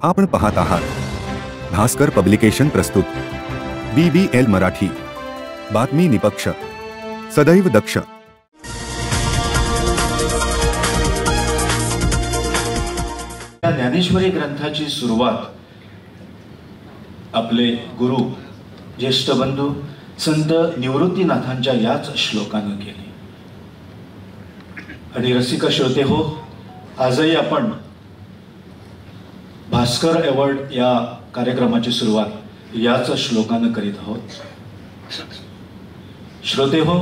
आपण पाहत आहात भास्कर पब्लिकेशन प्रस्तुत BBL मराठी, बातमी निपक्ष, सदैव दक्ष। या ज्ञानेश्वरी ग्रंथाची सुरुवात आपले गुरु ज्येष्ठ बंधू संत निवृत्तीनाथांच्या याच श्लोकाने केली। आणि रसिक श्रोते हो, आजही आपण भास्कर अवॉर्ड या कार्यक्रमाची सुरुवात याच श्लोकाने करीत आहोत। श्रोते हो,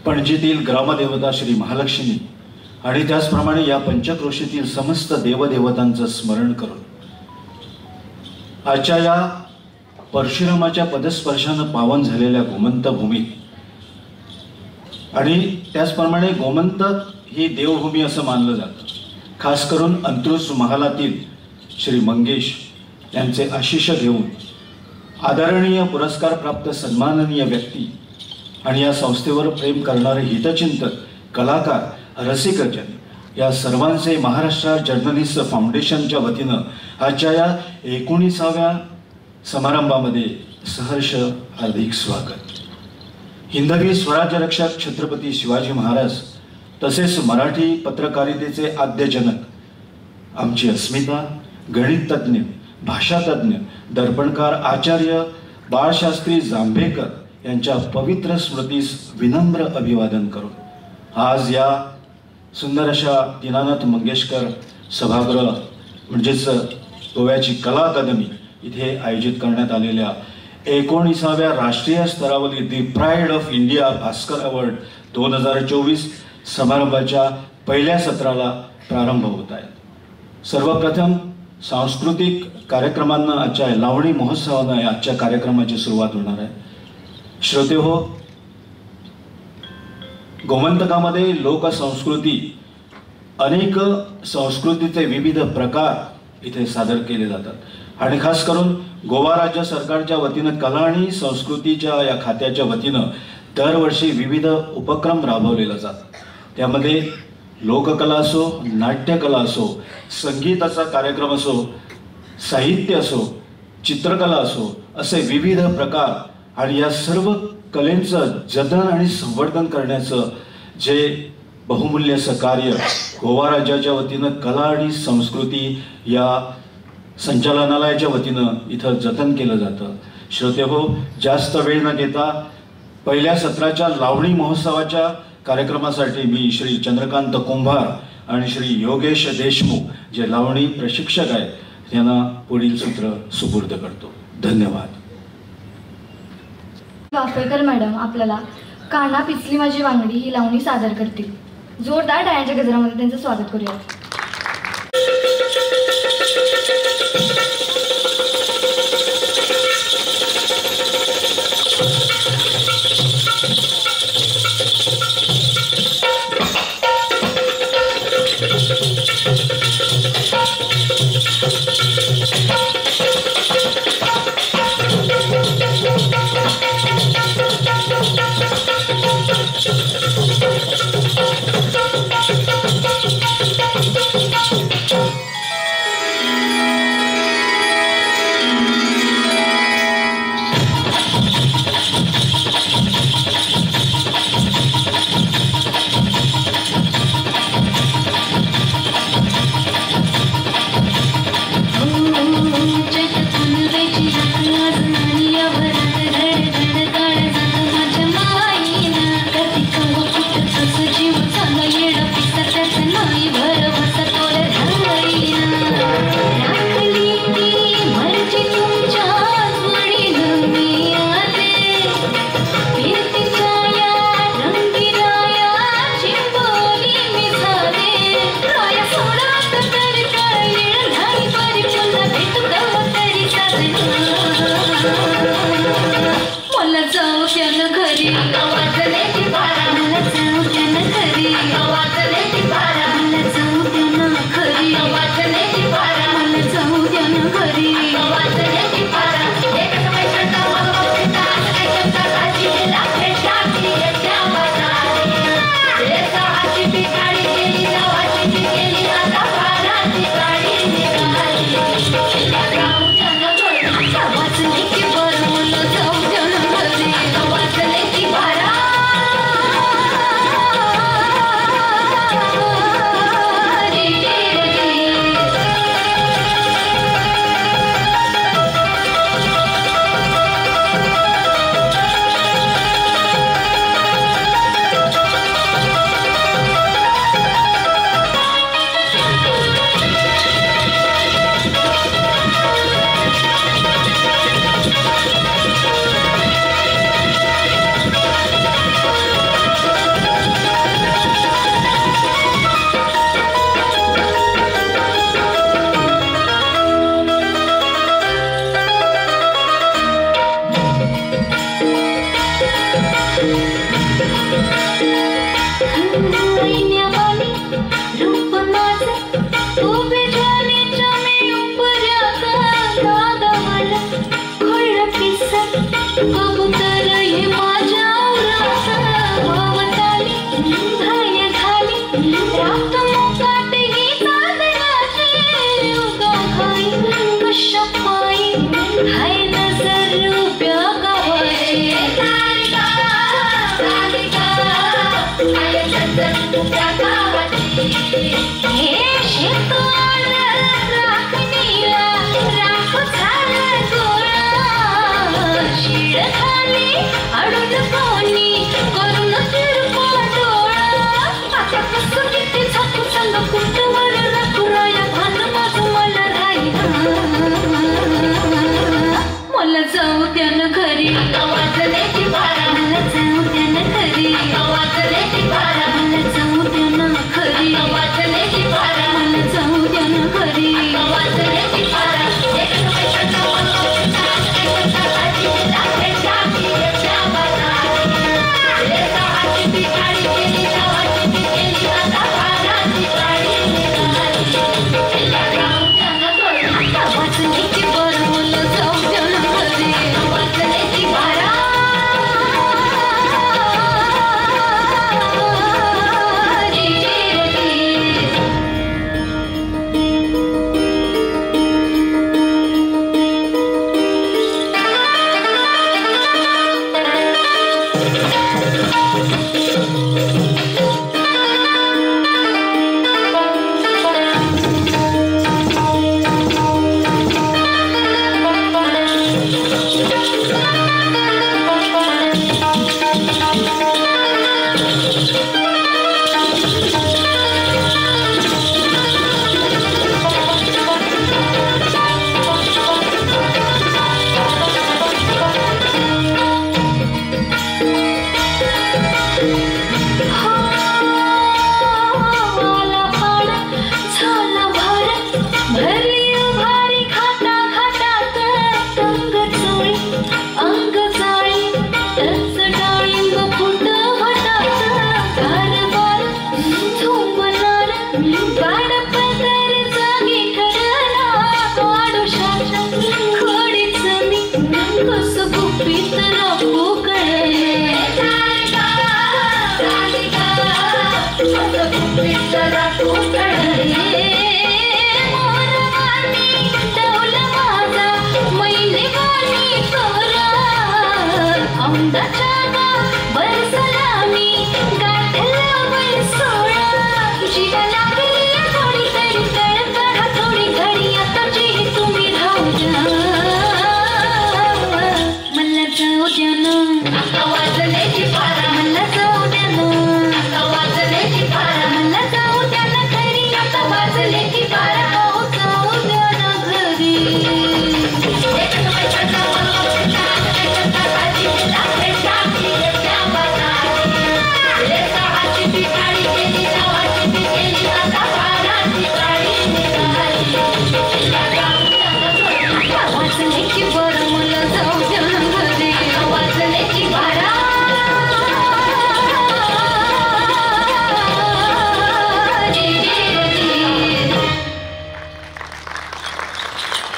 पणजीतील ग्रामदेवता श्री महालक्ष्मी आणि त्याचप्रमाणे या पंचक्रोशीतील समस्त देवदेवतांचं स्मरण करून आजच्या या परशुरामाच्या पदस्पर्शाने पावन झालेल्या गोमंत भूमीत आणि त्याचप्रमाणे गोमंतक ही देवभूमी असं मानलं जातं। खास करून अंत्रुज महालातील श्री मंगेश यांचे आशीष घेऊन आदरणीय पुरस्कार प्राप्त सन्माननीय व्यक्ती आणि या संस्थेवर प्रेम करणारे हितचिंतक, कलाकार, रसिकजन या सर्वांचे महाराष्ट्र जर्नलिस्ट फाउंडेशनच्या वतीनं आजच्या या 19व्या समारंभामध्ये सहर्ष हार्दिक स्वागत। हिंदवी स्वराज्य रक्षक छत्रपती शिवाजी महाराज तसेच मराठी पत्रकारितेचे आद्यजनक आमची अस्मिता, गणितज्ञ, भाषातज्ञ, दर्पणकार आचार्य बाळशास्त्री जांभेकर यांच्या पवित्र स्मृतीस विनम्र अभिवादन करून आज या सुंदर अशा दीनानाथ मंगेशकर सभागृह म्हणजेच गोव्याची कला अकादमी इथे आयोजित करण्यात आलेल्या 19व्या राष्ट्रीय स्तरावरील the pride of India Bhaskar award 2024 समारंभाच्या पहिल्या सत्राला प्रारंभ होत आहे। सर्वप्रथम सांस्कृतिक कार्यक्रमांना आजच्या लावणी महोत्सवाने आजच्या कार्यक्रमाची सुरुवात होणार आहे। श्रोते हो, गोमंतकामध्ये लोकसंस्कृती अनेक संस्कृतीचे विविध प्रकार इथे सादर केले जातात आणि खास करून गोवा राज्य सरकारच्या वतीनं कला आणि संस्कृतीच्या या खात्याच्या वतीनं दरवर्षी विविध उपक्रम राबवलेले जातात। त्यामध्ये लोककला असो, नाट्यकला असो, संगीताचा कार्यक्रम असो, साहित्य असो, चित्रकला असो, असे विविध प्रकार आणि या सर्व कलेंचं जतन आणि संवर्धन करण्याचं जे बहुमूल्य असं कार्य गोवा राज्याच्या वतीनं कला आणि संस्कृती या संचालनालयाच्या वतीनं इथं जतन केलं जातं। श्रोते हो, जास्त वेळ न घेता पहिल्या सत्राच्या लावणी महोत्सवाच्या कार्यक्रमासाठी मी श्री चंद्रकांत कुंभार आणि श्री योगेश देशमुख जे लावणी प्रशिक्षक आहेत यांना पुढील सूत्र सुपूर्द करतो। धन्यवाद। वाफेकर मॅडम आपल्याला काना पिचली माझी वांगडी ही लावणी सादर करतील। जोरदार टाळ्यांच्या गजरामध्ये त्यांचं स्वागत करूया। Thank you.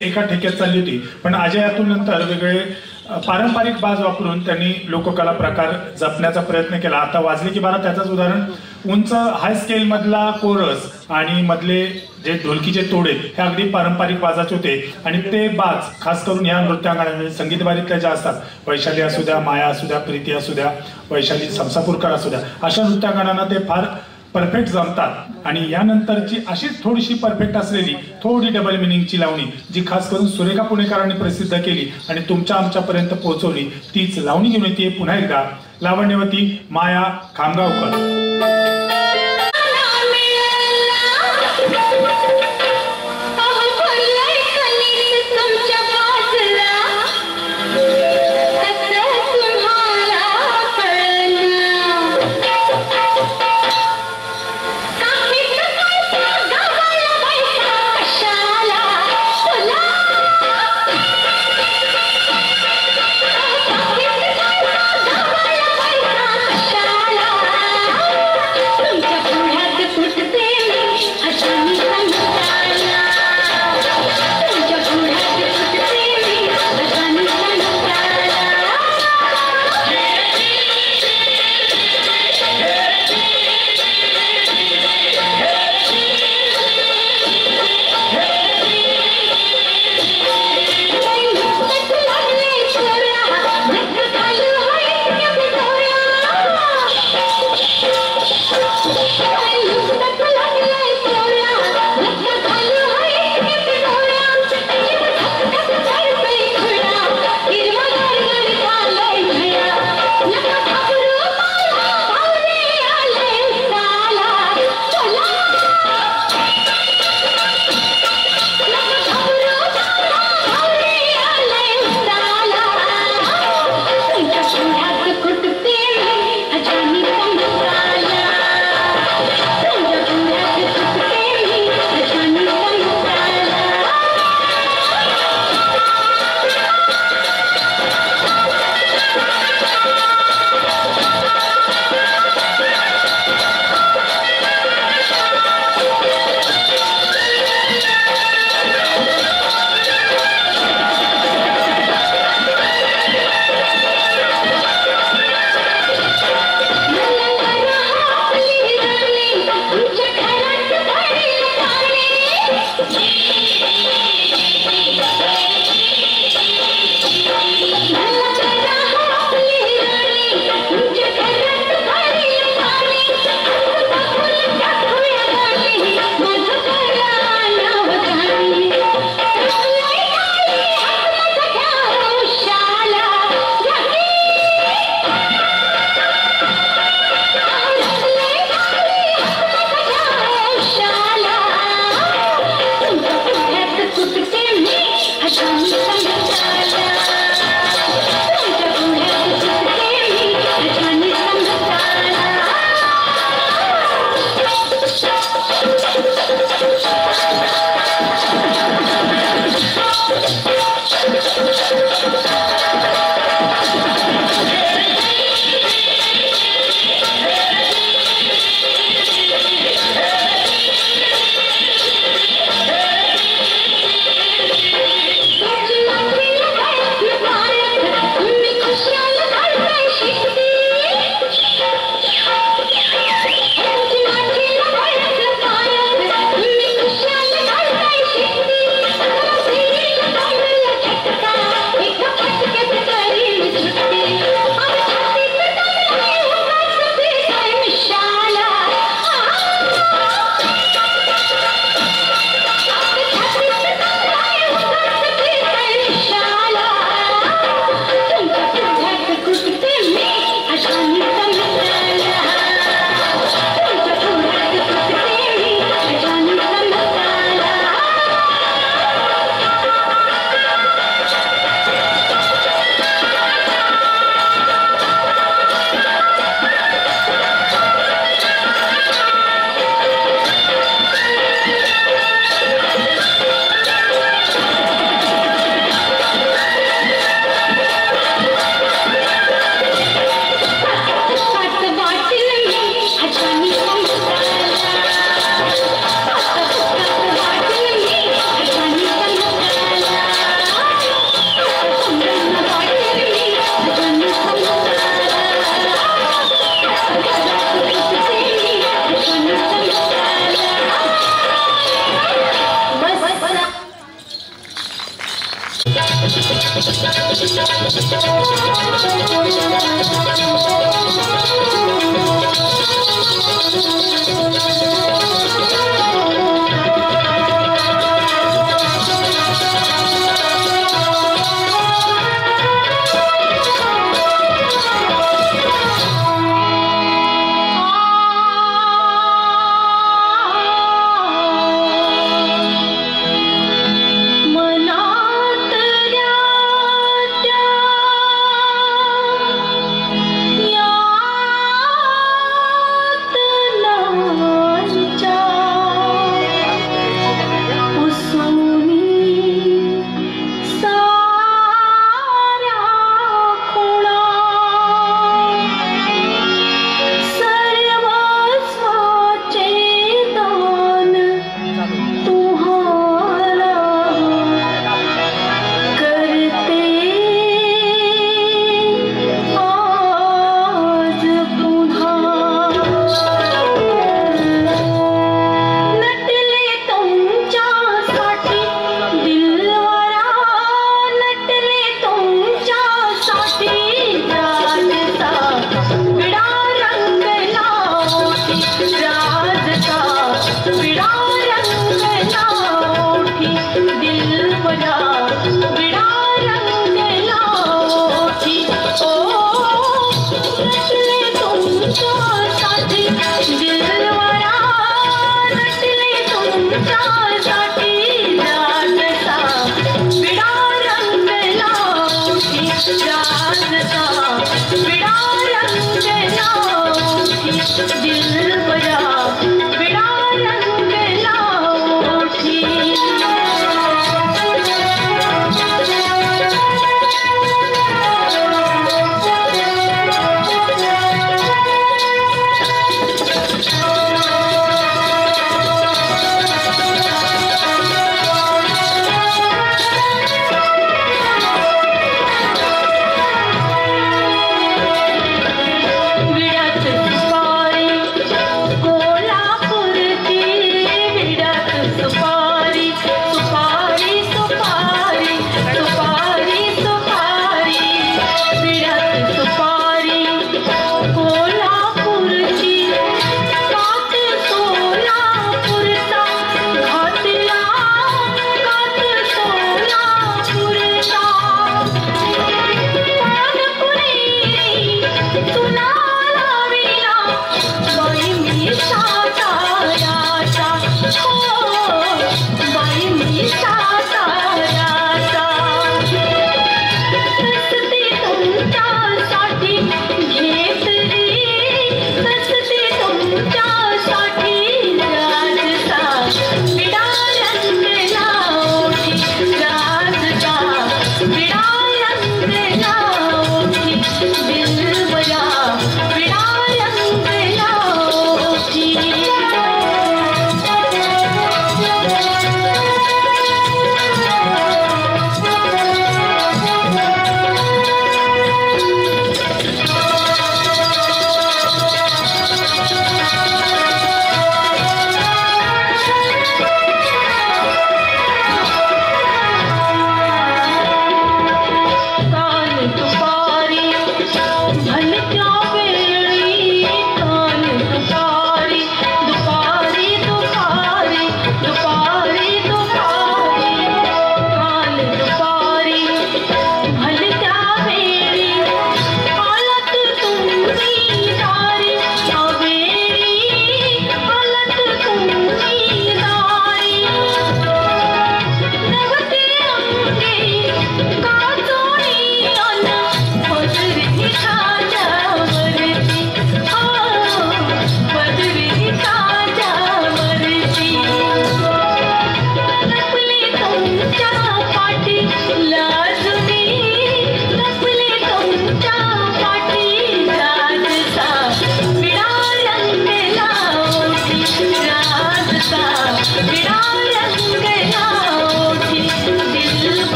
एका ठेक्यात चालली होती, पण अजयातून नंतर वेगळे पारंपरिक बाज वापरून त्यांनी लोककला प्रकार जपण्याचा प्रयत्न केला. आता वाजले की बारा त्याचंच उदाहरण, उंच हाय स्केल मधला कोरस आणि मधले जे ढोलकीचे तोडे हे अगदी पारंपरिक बाजाचे होते. आणि ते बाज खास करून या नृत्यांगणामध्ये संगीत बारीतल्या ज्या असतात, वैशाली असू द्या, माया असू द्या, प्रीती असू द्या, वैशाली समसापूरकर असू द्या, अशा नृत्यांगणांना ते फार परफेक्ट जमतात. आणि यानंतरची अशीच थोडीशी परफेक्ट असलेली थोडी डबल मिनिंगची लावणी जी खास करून सुरेखा पुणेकरांनी प्रसिद्ध केली आणि तुमच्या आमच्यापर्यंत पोहोचवली, तीच लावणी घेऊन येते पुन्हा एकदा लावण्यवती माया खामगावकर.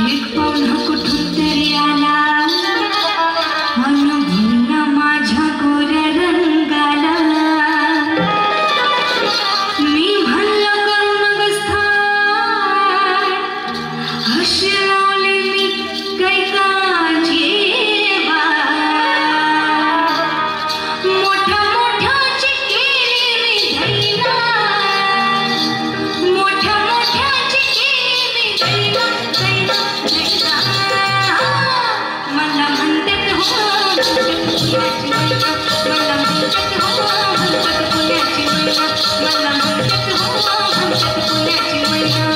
एक पाऊण कुठून तरी आला अनुभवला माझ्या गोऱ्या रंगाला मी म्हणलं करून बसताय हशी लावले मी काही काळजी मोठ्या मोठ्याची केली मी धैना मोठ्या मोठ्याची केली मी धैना धैना धैना मला म्हणतात हो पुण्याची मैना मला म्हणतात हो पुण्याची मैना मला म्हणतात हो पुण्याची मैना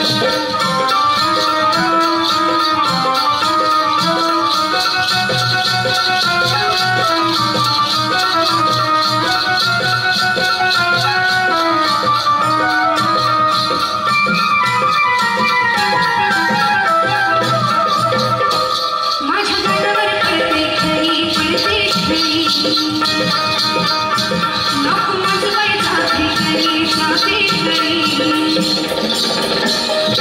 माझ्या गाण्यावर पडते खरी पडते खरी नको माझं बाई जाते खरी जाते खरी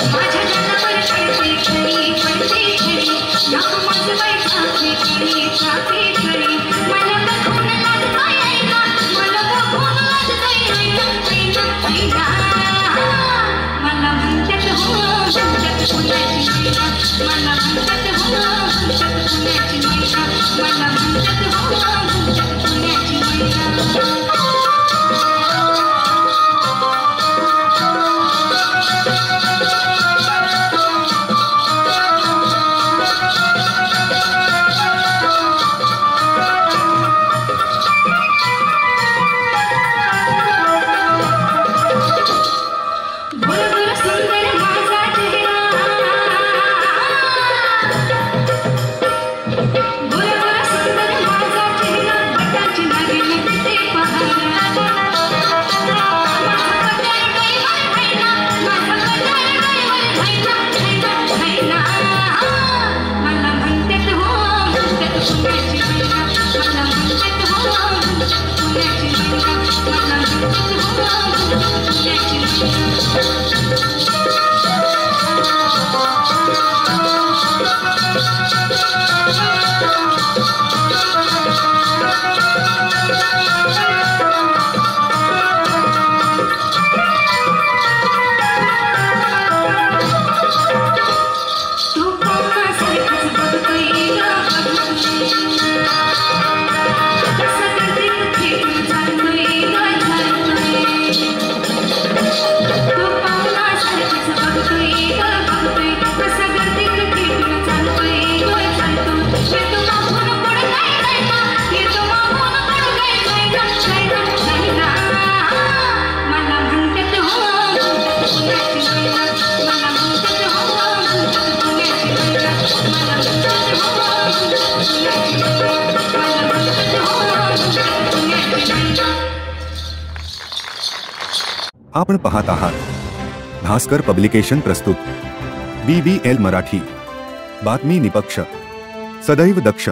माझ्या गाण्यावर पडते खरी पडते खरी नको माझं बाई जाते खरी जाते खरी मला बघून लाज काय ऐका मला बघून लाज काय ऐका ऐका ऐका मला म्हणतात हो म्हणतात पुण्याची मैना मला म्हणतात हो म्हणतात पुण्याची मैना मला म्हणतात हो म्हणतात पुण्याची मैना गोर सुंदर माझा चेहरा गोर सुंदर माझा चेहरा बटाची लागेल ते पहारा माझा पगार ड्रायव्हर खायला माझा पगार ड्रायव्हर खायला खायला खायला मला म्हणतात हो म्हणतात पुण्याची मैना मला म्हणतात हो म्हणतात पुण्याची मैना मला म्हणतात हो म्हणतात पुण्याची मैना तू पावसासारखंच बघतोय ग बघतोय कसं करते खेळून चालतोय ग चालतोय तू पावसासारखंच बघतोय ग बघतोय कसं करते खेळून चालतोय ग चालतोय येतो मागून पुढं काय जायना येतो मागून पुढं काय जायना जायना जायना मला म्हणतात हो म्हणतात पुण्याची मैना मला म्हणतात हो म्हणतात पुण्याची मैना मला म्हणतात हो म्हणतात पुण्याची मैना मला म्हणतात हो म्हणतात पुण्याची मैना आपण पाहत आहात भास्कर पब्लिकेशन प्रस्तुत BBL मराठी बातमी निपक्ष सदैव दक्ष.